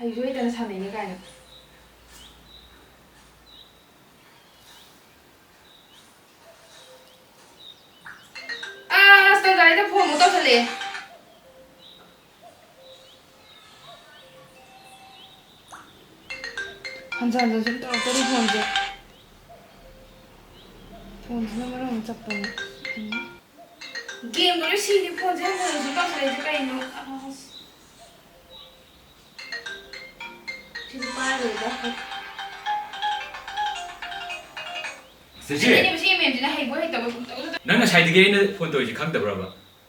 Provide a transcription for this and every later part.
ꯍꯩꯁꯨ ꯍꯩꯇꯅ ꯁꯥꯟꯅꯩꯅꯦ ꯀꯥꯏꯅ ꯑꯁ ꯇꯧꯖꯥꯏꯗ ꯐꯣꯟꯃꯨꯛ ꯇꯧꯁꯜꯂꯛꯑꯦ ꯍꯟꯖꯟ ꯍꯟꯖꯟ ꯁꯨꯝ ꯇꯧꯔꯛꯇꯣꯔꯤ ꯐꯣꯟꯁꯦ ꯐꯣꯟꯁꯤꯅ ꯃꯔꯝ ꯑꯃ ꯆꯠꯄꯅꯦ ꯒꯦꯝ ꯂꯣꯏ ꯁꯤꯗꯤ ꯐꯣꯟꯁꯦ ꯍꯟꯖꯟ ꯍꯟꯖꯟ ꯁꯨꯝ ꯇꯧꯁꯜꯂꯛꯏꯁꯦ ꯀꯩꯅꯣ 시도 빠르다. Sisi. Ini mesti mem jina hei boy tahu. Nang sai de game phone to ji khang da bra.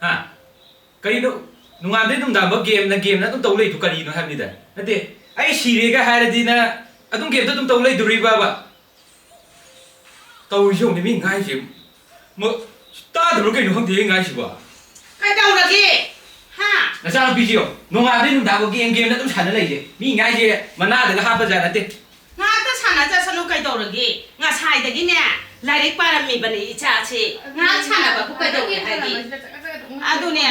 Ha. Kai no nungam de nung da ba game na tum tau lei thu kari no ha ni da. Ate ai sire ga ha di na adum game to tum tau lei duri ba ba. Tau jong ni mi ngai ji. Mo ta da ro kai no khang de ngai ji ba. Kai tau la ge. Ha. Na sa bi ji yo. Nungam de nung da ba game na tum san na lei ji. Mi ngai ji mana da ga ha ba ja na te. Nga ta sana ja sanu kai tau la ge. Nga sai da gi ne. Lai para mi bani cha che. Nga sana ba ku kai tau ge ha gi. Adu ne.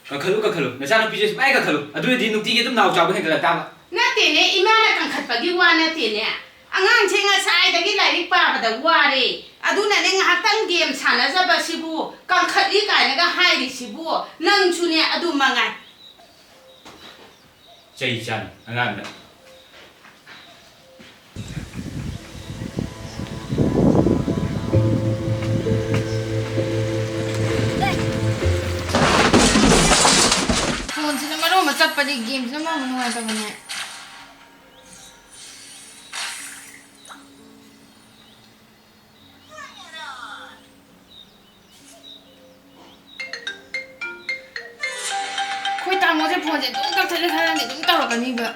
Ka khalu na sa no bi ji mai ka khalu. Adu di nung ti ge tum nau cha ba he ga ta ba. Na te ne ima na kan khat pa gi wa na te ne. Angang che nga sai da gi lai pa ba da wa re. Adu na ne nga tang game sana ja ba sibu. Kan khat li kai na ga hai ri sibu. Nang chu ne adu mangai. Chai chan angang da. Phone sila maro macam pada game sila maro nungai tahu ni. Kau tahu macam phone je, tu tak terus hari ni, tu tahu kan ni ba.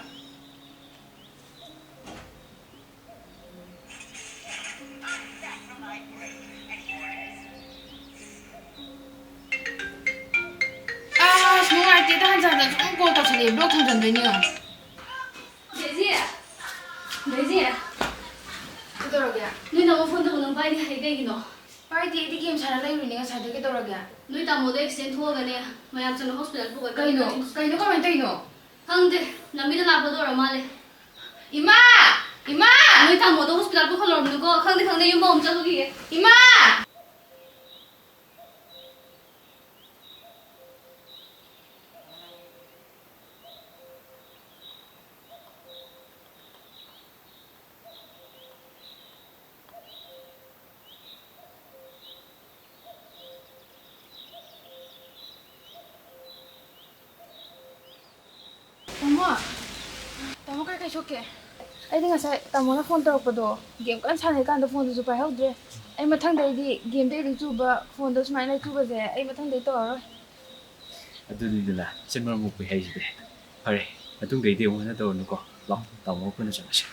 Semua itu dah hantar dah, cuma kau tak sedih, blok hantar ni ni. Desi, Desi, Itu orang dia. ni nama phone tu orang bayar hari ni gino. Pai di game sana lagi ni kan sana kita orang dia. Ni tamu tu accident huआ गने, मैं आप चलो hospital को Kau ino kau main tu ino. हम दे, नमी तो लाभ तो orang माले. Ima, Ima. Ni tamu tu hospital को खलों ni को, खंग दे युम बाम चलो की. Ima. Tamu kai shoke. Ai dengan saya tamu na phone teruk pada game kan sana kan tu phone tu supaya hau dre. Ai mathang dari di game dari cuba phone tu semai nak cuba je. Ai mathang dari tu orang. Adu di la chen ma mu pu hai ji de. Pare atung dei de mo na to no ko. Lo tao mo ko na cha sha.